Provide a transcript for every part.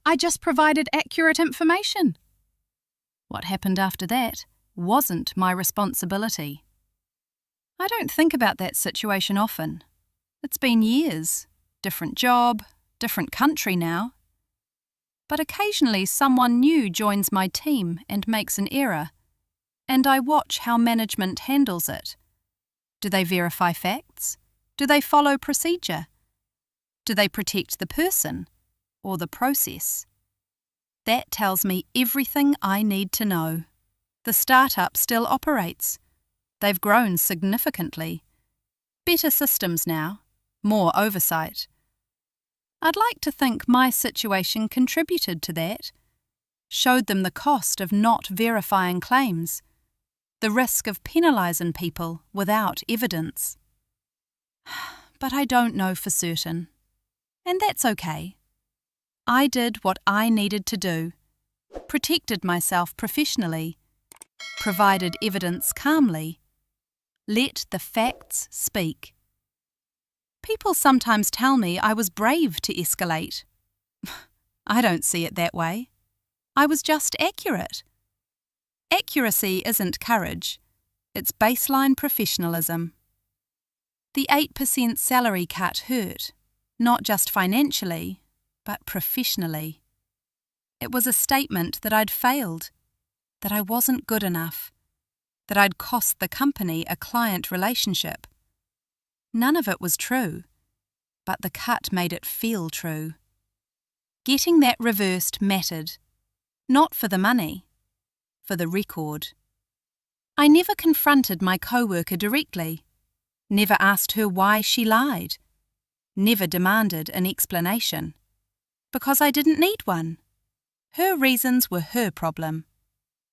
I just provided accurate information. What happened after that wasn't my responsibility. I don't think about that situation often. It's been years, different job, different country now. But occasionally someone new joins my team and makes an error, and I watch how management handles it. Do they verify facts? Do they follow procedure? Do they protect the person or the process? That tells me everything I need to know. The startup still operates. They've grown significantly. Better systems now, more oversight. I'd like to think my situation contributed to that, showed them the cost of not verifying claims, the risk of penalising people without evidence. But I don't know for certain. And that's okay. I did what I needed to do, protected myself professionally, provided evidence calmly, let the facts speak. People sometimes tell me I was brave to escalate. I don't see it that way. I was just accurate. Accuracy isn't courage, it's baseline professionalism. The 8% salary cut hurt, not just financially, but professionally. It was a statement that I'd failed, that I wasn't good enough, that I'd cost the company a client relationship. None of it was true, but the cut made it feel true. Getting that reversed mattered, not for the money, for the record. I never confronted my co-worker directly, never asked her why she lied, never demanded an explanation, because I didn't need one. Her reasons were her problem.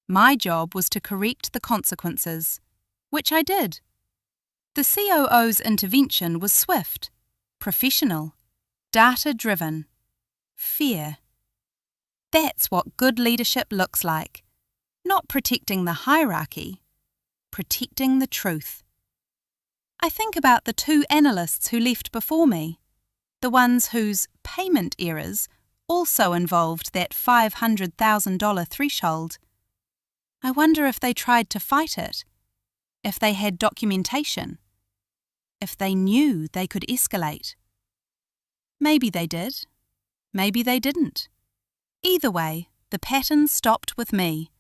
My job was to correct the consequences, which I did. The COO's intervention was swift, professional, data-driven, fair. That's what good leadership looks like. Not protecting the hierarchy, protecting the truth. I think about the 2 analysts who left before me, the ones whose payment errors also involved that $500,000 threshold. I wonder if they tried to fight it, if they had documentation, if they knew they could escalate. Maybe they did, maybe they didn't. Either way, the pattern stopped with me,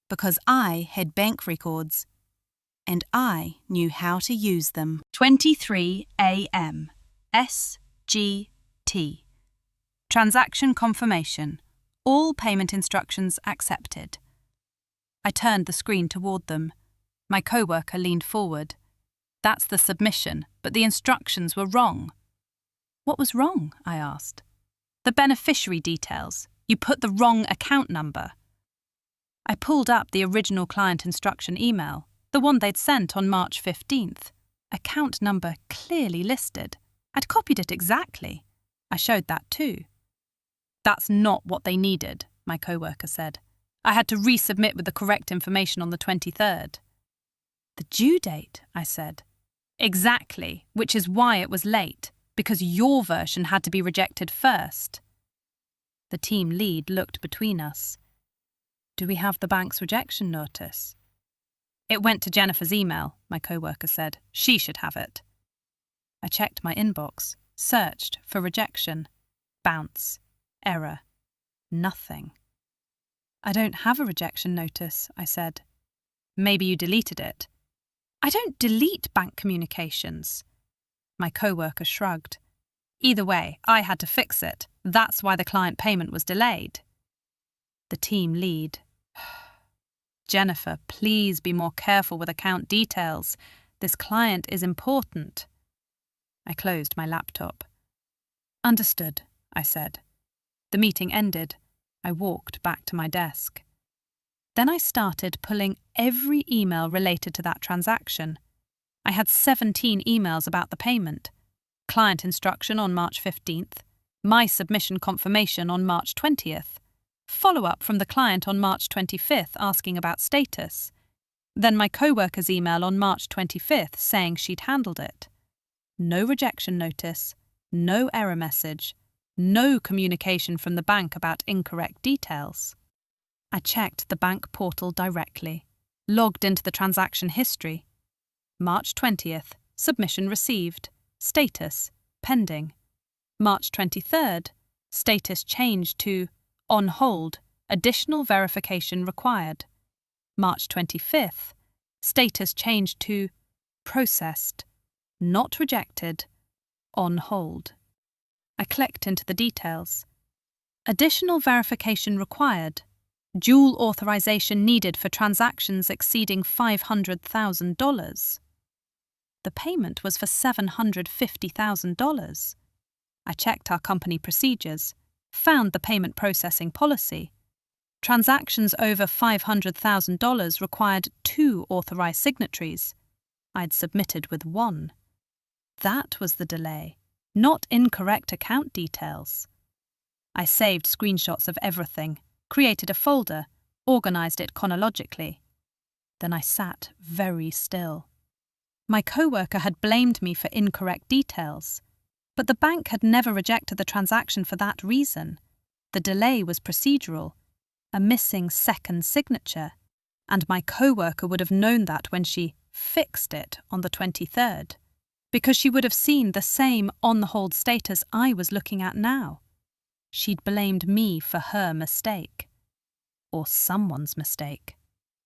because I had bank records, and I knew how to use them. 23 a.m. SGT. Transaction confirmation. All payment instructions accepted. I turned the screen toward them. My co-worker leaned forward. That's the submission, but the instructions were wrong. What was wrong? I asked. The beneficiary details. You put the wrong account number. I pulled up the original client instruction email, the one they'd sent on March 15th. Account number clearly listed. I'd copied it exactly. I showed that too. That's not what they needed, my co-worker said. I had to resubmit with the correct information on the 23rd. The due date, I said. Exactly, which is why it was late, because your version had to be rejected first. The team lead looked between us. Do we have the bank's rejection notice? It went to Jennifer's email, my co-worker said. She should have it. I checked my inbox, searched for rejection. Bounce. Error. Nothing. I don't have a rejection notice, I said. Maybe you deleted it. I don't delete bank communications. My co-worker shrugged. Either way, I had to fix it. That's why the client payment was delayed. The team lead. Jennifer, please be more careful with account details. This client is important. I closed my laptop. Understood, I said. The meeting ended. I walked back to my desk. Then I started pulling every email related to that transaction. I had 17 emails about the payment. Client instruction on March 15th. My submission confirmation on March 20th. Follow-up from the client on March 25th asking about status. Then my co-worker's email on March 25th saying she'd handled it. No rejection notice, no error message, No communication from the bank about incorrect details. I checked the bank portal directly, logged into the transaction history. March 20th, submission received. Status, pending. March 23rd, status changed to on hold, additional verification required. March 25th, status changed to processed, not rejected, on hold. I clicked into the details. Additional verification required. Dual authorization needed for transactions exceeding $500,000. The payment was for $750,000. I checked our company procedures, found the payment processing policy. Transactions over $500,000 required 2 authorized signatories. I'd submitted with 1. That was the delay, not incorrect account details. I saved screenshots of everything, created a folder, organized it chronologically. Then I sat very still. My coworker had blamed me for incorrect details, but the bank had never rejected the transaction for that reason. The delay was procedural, a missing second signature, and my coworker would have known that when she fixed it on the 23rd, because she would have seen the same on-hold status I was looking at now. She'd blamed me for her mistake. Or someone's mistake.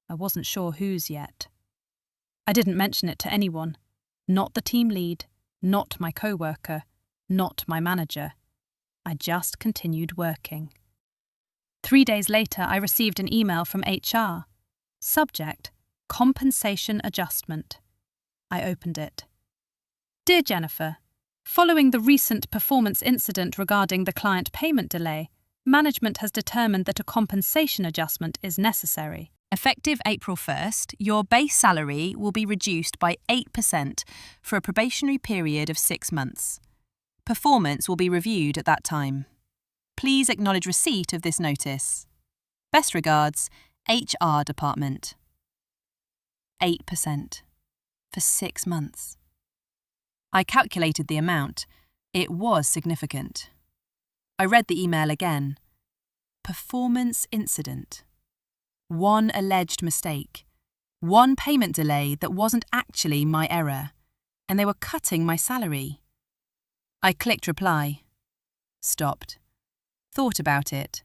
I wasn't sure whose yet. I didn't mention it to anyone. Not the team lead, not my coworker, not my manager. I just continued working. 3 days later, I received an email from HR. Subject: compensation adjustment. I opened it. Dear Jennifer, following the recent performance incident regarding the client payment delay, management has determined that a compensation adjustment is necessary. Effective April 1st, your base salary will be reduced by 8% for a probationary period of 6 months. Performance will be reviewed at that time. Please acknowledge receipt of this notice. Best regards, HR Department. 8% for 6 months. I calculated the amount. It was significant. I read the email again. Performance incident. 1 alleged mistake. 1 payment delay that wasn't actually my error, and they were cutting my salary. I clicked reply. Stopped. Thought about it.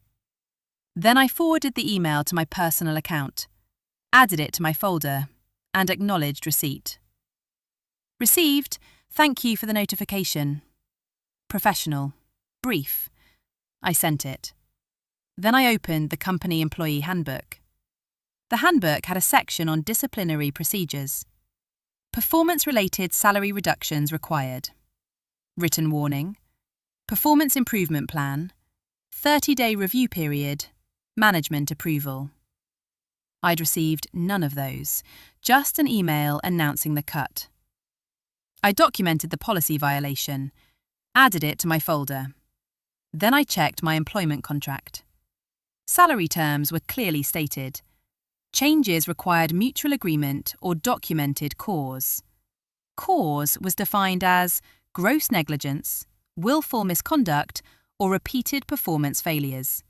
Then I forwarded the email to my personal account, added it to my folder, and acknowledged receipt. Received. Thank you for the notification. Professional. Brief. I sent it. Then I opened the company employee handbook. The handbook had a section on disciplinary procedures. Performance-related salary reductions required. Written warning. Performance improvement plan. 30-day review period. Management approval. I'd received none of those, just an email announcing the cut. I documented the policy violation, added it to my folder. Then I checked my employment contract. Salary terms were clearly stated. Changes required mutual agreement or documented cause. Cause was defined as gross negligence, willful misconduct, or repeated performance failures.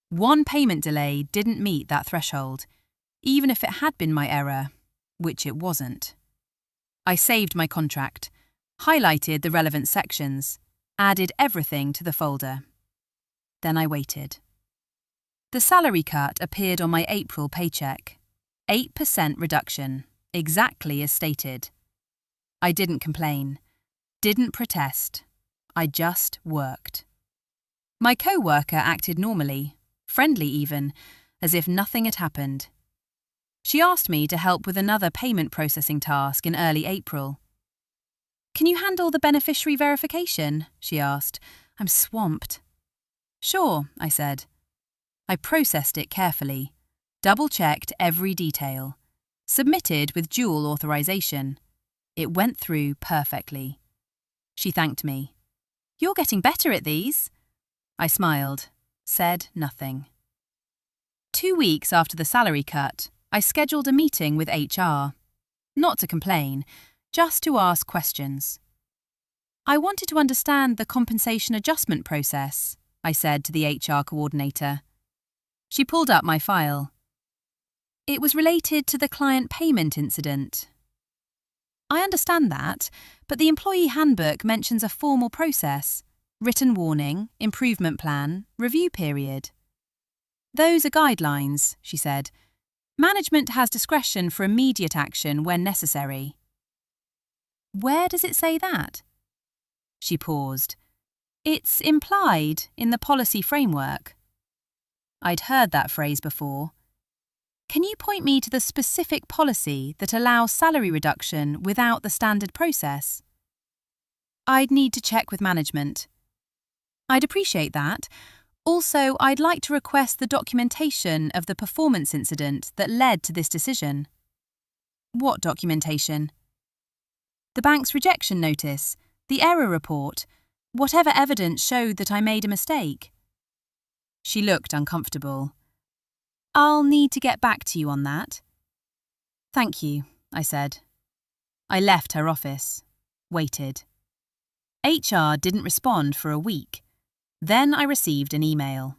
1 payment delay didn't meet that threshold, even if it had been my error, which it wasn't. I saved my contract, highlighted the relevant sections, added everything to the folder. Then I waited. The salary cut appeared on my April paycheck. 8% reduction, exactly as stated. I didn't complain, didn't protest. I just worked. My co-worker acted normally, friendly even, as if nothing had happened. She asked me to help with another payment processing task in early April. Can you handle the beneficiary verification? She asked. I'm swamped. Sure, I said. I processed it carefully, double-checked every detail, submitted with dual authorization. It went through perfectly. She thanked me. You're getting better at these. I smiled, said nothing. 2 weeks after the salary cut, I scheduled a meeting with HR. Not to complain, just to ask questions. I wanted to understand the compensation adjustment process, I said to the HR coordinator. She pulled up my file. It was related to the client payment incident. I understand that, but the employee handbook mentions a formal process: written warning, improvement plan, review period. Those are guidelines, she said. Management has discretion for immediate action when necessary. Where does it say that? She paused. It's implied in the policy framework. I'd heard that phrase before. Can you point me to the specific policy that allows salary reduction without the standard process? I'd need to check with management. I'd appreciate that. Also, I'd like to request the documentation of the performance incident that led to this decision. What documentation? The bank's rejection notice, the error report, whatever evidence showed that I made a mistake. She looked uncomfortable. I'll need to get back to you on that. Thank you, I said. I left her office, waited. HR didn't respond for a week. Then I received an email.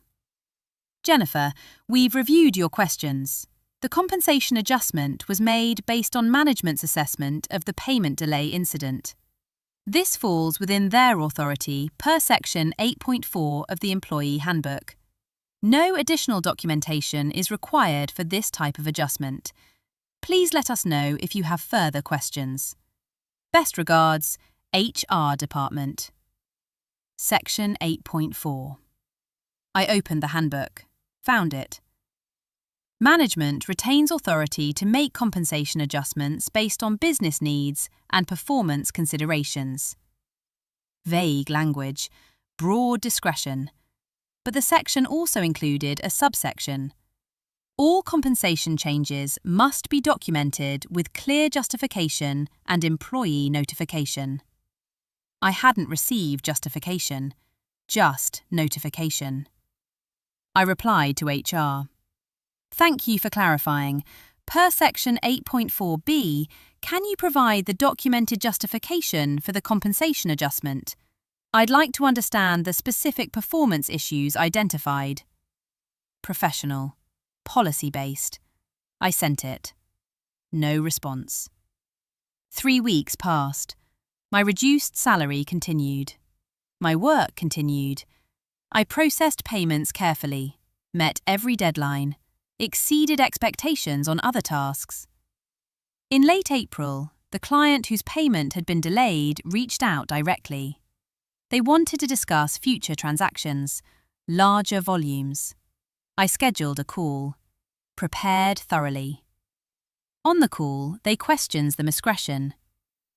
Jennifer, we've reviewed your questions. The compensation adjustment was made based on management's assessment of the payment delay incident. This falls within their authority per Section 8.4 of the Employee Handbook. No additional documentation is required for this type of adjustment. Please let us know if you have further questions. Best regards, HR Department. Section 8.4. I opened the handbook, found it. Management retains authority to make compensation adjustments based on business needs and performance considerations. Vague language, broad discretion. But the section also included a subsection. All compensation changes must be documented with clear justification and employee notification. I hadn't received justification, just notification. I replied to HR. Thank you for clarifying. Per Section 8.4b, can you provide the documented justification for the compensation adjustment? I'd like to understand the specific performance issues identified. Professional. Policy-based. I sent it. No response. 3 weeks passed. My reduced salary continued. My work continued. I processed payments carefully, met every deadline, exceeded expectations on other tasks. In late April, the client whose payment had been delayed reached out directly. They wanted to discuss future transactions, larger volumes. I scheduled a call, prepared thoroughly. On the call, they questioned the miscretion.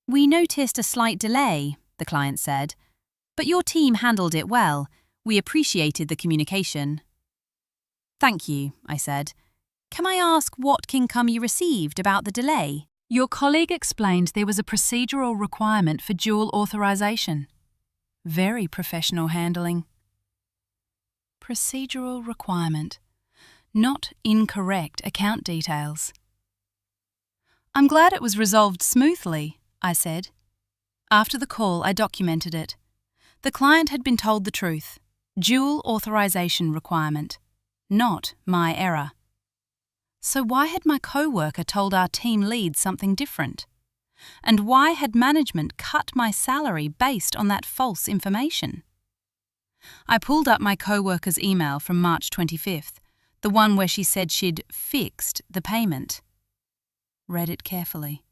We noticed a slight delay, the client said, but your team handled it well. We appreciated the communication. Thank you, I said. Can I ask what income you received about the delay? Your colleague explained there was a procedural requirement for dual authorization. Very professional handling. Procedural requirement. Not incorrect account details. I'm glad it was resolved smoothly, I said. After the call, I documented it. The client had been told the truth. Dual authorization requirement. Not my error. So why had my co-worker told our team lead something different? And why had management cut my salary based on that false information? I pulled up my co-worker's email from March 25th, the one where she said she'd fixed the payment. Read it carefully.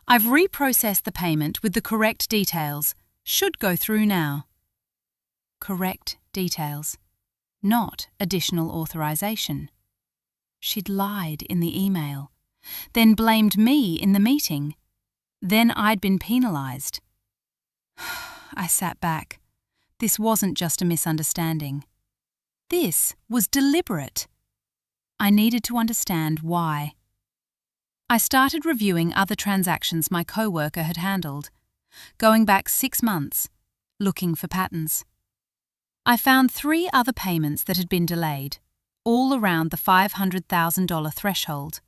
I've reprocessed the payment with the correct details. Should go through now. Correct details. Not additional authorization. She'd lied in the email, then blamed me in the meeting. Then I'd been penalized. I sat back. This wasn't just a misunderstanding. This was deliberate. I needed to understand why. I started reviewing other transactions my co-worker had handled, going back 6 months, looking for patterns. I found 3 other payments that had been delayed, all around the $500,000 threshold,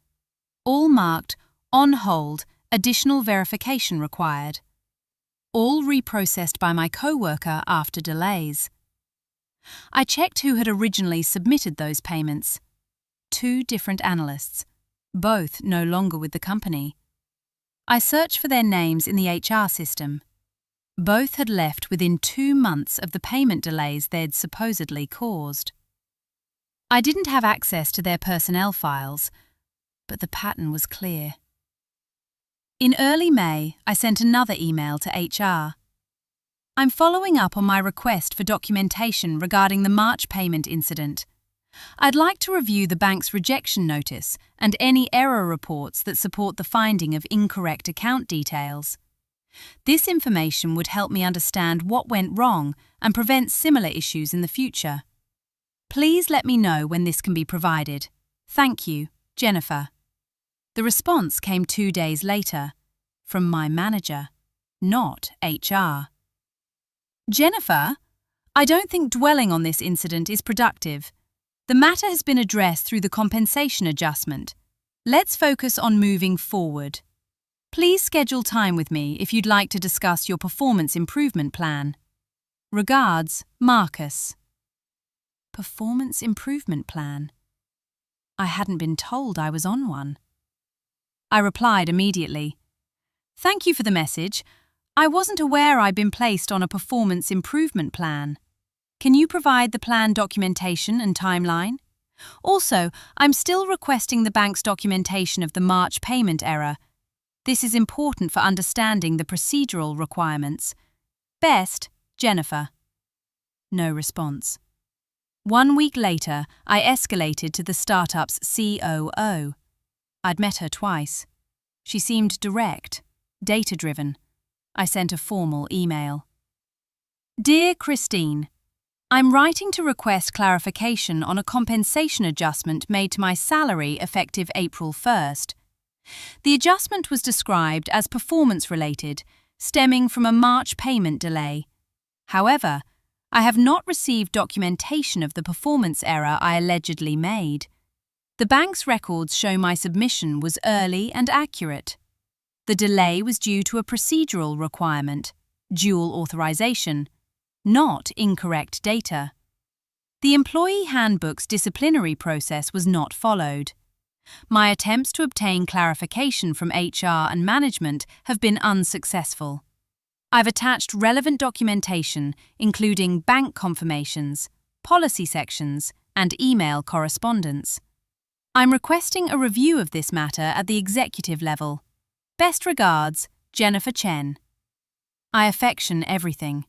all marked on hold, additional verification required. all reprocessed by my coworker after delays. I checked who had originally submitted those payments. 2 different analysts, both no longer with the company. I searched for their names in the HR system. Both had left within 2 months of the payment delays they'd supposedly caused. I didn't have access to their personnel files, but the pattern was clear. In early May, I sent another email to HR. I'm following up on my request for documentation regarding the March payment incident. I'd like to review the bank's rejection notice and any error reports that support the finding of incorrect account details. This information would help me understand what went wrong and prevent similar issues in the future. Please let me know when this can be provided. Thank you, Jennifer. The response came 2 days later, from my manager, not HR. Jennifer, I don't think dwelling on this incident is productive. The matter has been addressed through the compensation adjustment. Let's focus on moving forward. Please schedule time with me if you'd like to discuss your performance improvement plan. Regards, Marcus. Performance improvement plan? I hadn't been told I was on one. I replied immediately. Thank you for the message. I wasn't aware I'd been placed on a performance improvement plan. Can you provide the plan documentation and timeline? Also, I'm still requesting the bank's documentation of the March payment error. This is important for understanding the procedural requirements. Best, Jennifer. No response. 1 week later, I escalated to the startup's COO. I'd met her twice. She seemed direct, data-driven. I sent a formal email. Dear Christine, I'm writing to request clarification on a compensation adjustment made to my salary effective April 1st. The adjustment was described as performance-related, stemming from a March payment delay. However, I have not received documentation of the performance error I allegedly made. The bank's records show my submission was early and accurate. The delay was due to a procedural requirement, dual authorization, not incorrect data. The employee handbook's disciplinary process was not followed. My attempts to obtain clarification from HR and management have been unsuccessful. I've attached relevant documentation, including bank confirmations, policy sections, and email correspondence. I'm requesting a review of this matter at the executive level. Best regards, Jennifer Chen. I affection everything.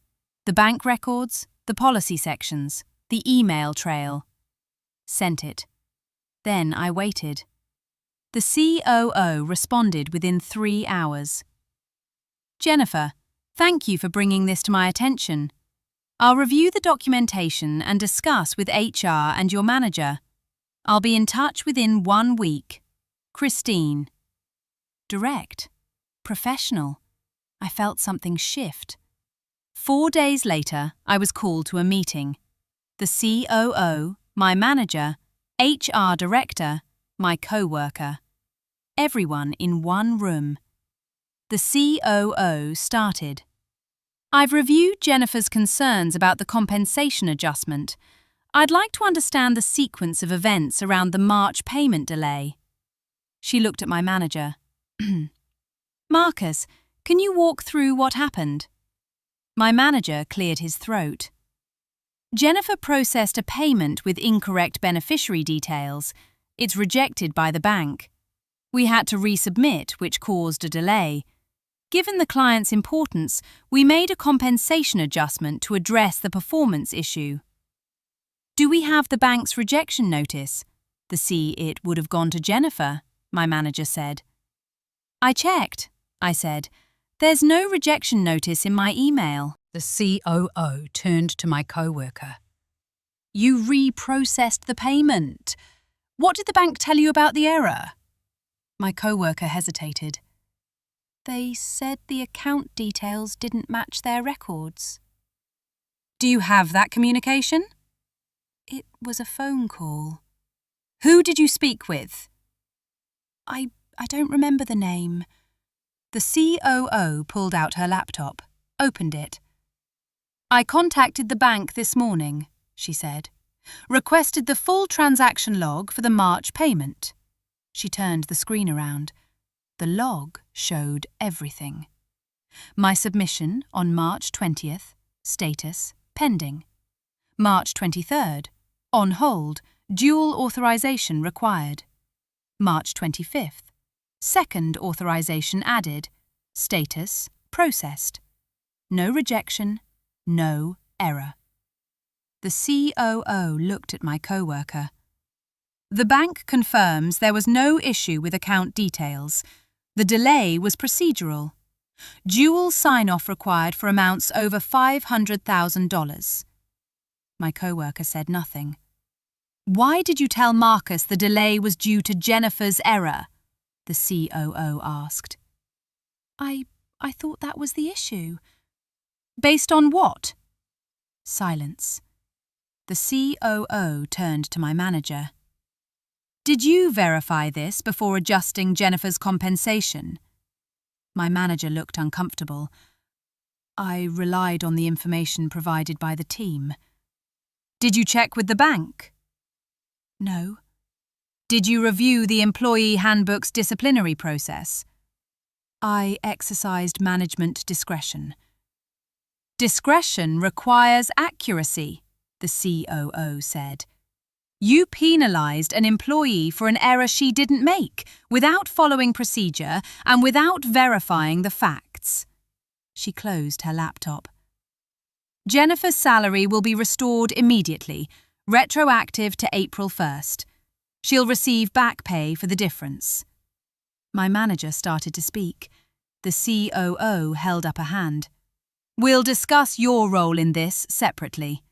The bank records, the policy sections, the email trail. Sent it. Then I waited. The COO responded within 3 hours. Jennifer, thank you for bringing this to my attention. I'll review the documentation and discuss with HR and your manager. I'll be in touch within 1 week. Christine. Direct. Professional. I felt something shift. 4 days later, I was called to a meeting. The COO, my manager, HR director, my co-worker. Everyone in one room. The COO started. I've reviewed Jennifer's concerns about the compensation adjustment. I'd like to understand the sequence of events around the March payment delay. She looked at my manager. Marcus, can you walk through what happened? My manager cleared his throat. Jennifer processed a payment with incorrect beneficiary details. It's rejected by the bank. We had to resubmit, which caused a delay. Given the client's importance, we made a compensation adjustment to address the performance issue. Do we have the bank's rejection notice? It would have gone to Jennifer, my manager said. I checked, I said. There's no rejection notice in my email. The COO turned to my co-worker. You reprocessed the payment. What did the bank tell you about the error? My co-worker hesitated. They said the account details didn't match their records. Do you have that communication? It was a phone call. Who did you speak with? I don't remember the name. The COO pulled out her laptop. opened it. "I contacted the bank this morning," she said. "Requested the full transaction log for the March payment." She turned the screen around. The log showed everything. My submission on March 20th, status pending. March 23rd, on hold, dual authorization required. March 25th, second authorization added, status processed. No rejection, no error. The COO looked at my coworker. "The bank confirms there was no issue with account details. The delay was procedural. Dual sign-off required for amounts over $500,000. My coworker said nothing. "Why did you tell Marcus the delay was due to Jennifer's error?" the COO asked. I thought that was the issue." "Based on what?" Silence. The COO turned to my manager. "Did you verify this before adjusting Jennifer's compensation?" My manager looked uncomfortable. "I relied on the information provided by the team." "Did you check with the bank?" "No." "Did you review the employee handbook's disciplinary process?" "I exercised management discretion." "Discretion requires accuracy," the COO said. "You penalised an employee for an error she didn't make, without following procedure and without verifying the facts." She closed her laptop. "Jennifer's salary will be restored immediately, retroactive to April 1st. She'll receive back pay for the difference." My manager started to speak. The COO held up a hand. "We'll discuss your role in this separately."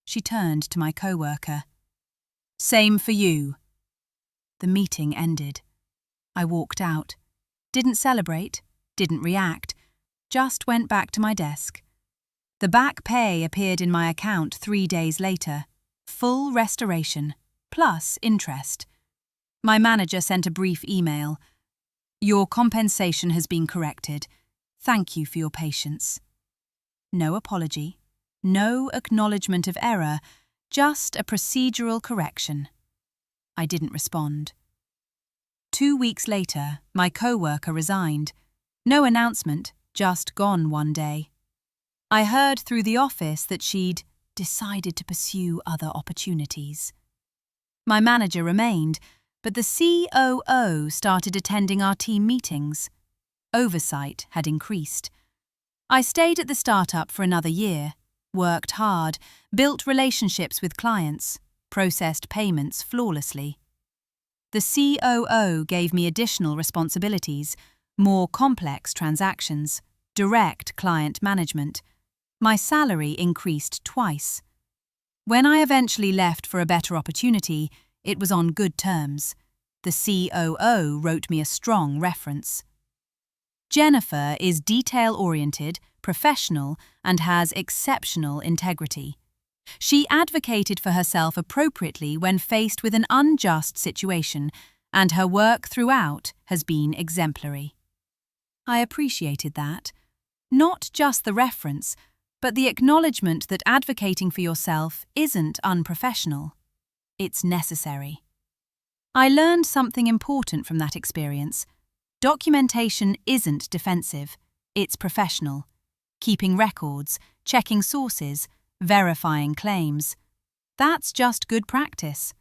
She turned to my coworker. "Same for you." The meeting ended. I walked out. Didn't celebrate, didn't react, just went back to my desk. The back pay appeared in my account 3 days later. Full restoration, plus interest. My manager sent a brief email. "Your compensation has been corrected. Thank you for your patience." No apology, no acknowledgement of error, just a procedural correction. I didn't respond. 2 weeks later, my coworker resigned. No announcement, just gone one day. I heard through the office that she'd decided to pursue other opportunities. My manager remained, but the COO started attending our team meetings. Oversight had increased. I stayed at the startup for another year, worked hard, built relationships with clients, processed payments flawlessly. The COO gave me additional responsibilities, more complex transactions, direct client management. My salary increased twice. When I eventually left for a better opportunity, it was on good terms. The COO wrote me a strong reference. "Jennifer is detail-oriented, professional, and has exceptional integrity. She advocated for herself appropriately when faced with an unjust situation, and her work throughout has been exemplary." I appreciated that. Not just the reference, but the acknowledgement that advocating for yourself isn't unprofessional. It's necessary. I learned something important from that experience. Documentation isn't defensive, it's professional. Keeping records, checking sources, verifying claims. That's just good practice.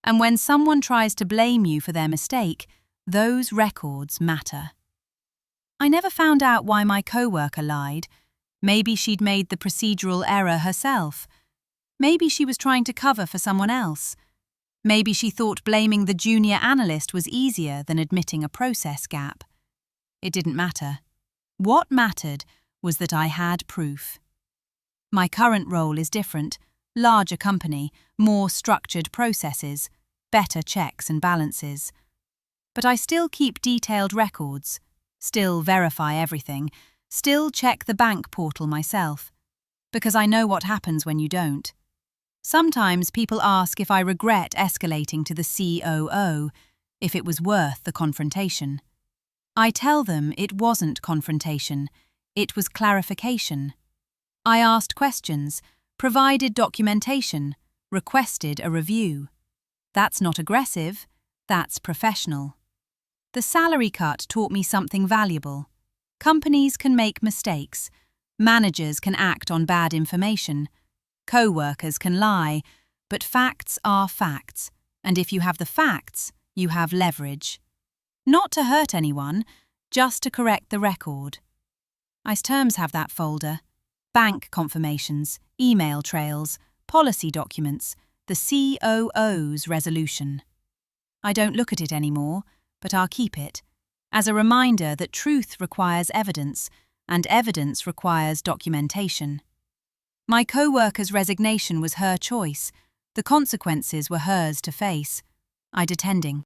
And when someone tries to blame you for their mistake, those records matter. I never found out why my coworker lied. Maybe she'd made the procedural error herself. Maybe she was trying to cover for someone else. Maybe she thought blaming the junior analyst was easier than admitting a process gap. It didn't matter. What mattered was that I had proof. My current role is different. Larger company, more structured processes, better checks and balances. But I still keep detailed records, still verify everything, still check the bank portal myself, because I know what happens when you don't. Sometimes people ask if I regret escalating to the COO, if it was worth the confrontation. I tell them it wasn't confrontation, It was clarification. I asked questions, provided documentation, requested a review. That's not aggressive, that's professional. The salary cut taught me something valuable. Companies can make mistakes. Managers can act on bad information. Co-workers can lie. But facts are facts. And if you have the facts, you have leverage. Not to hurt anyone, just to correct the record. ICE terms have that folder. Bank confirmations, email trails, policy documents, the COO's resolution. I don't look at it anymore, but I'll keep it, as a reminder that truth requires evidence, and evidence requires documentation. My co-worker's resignation was her choice. The consequences were hers to face. I'd attending.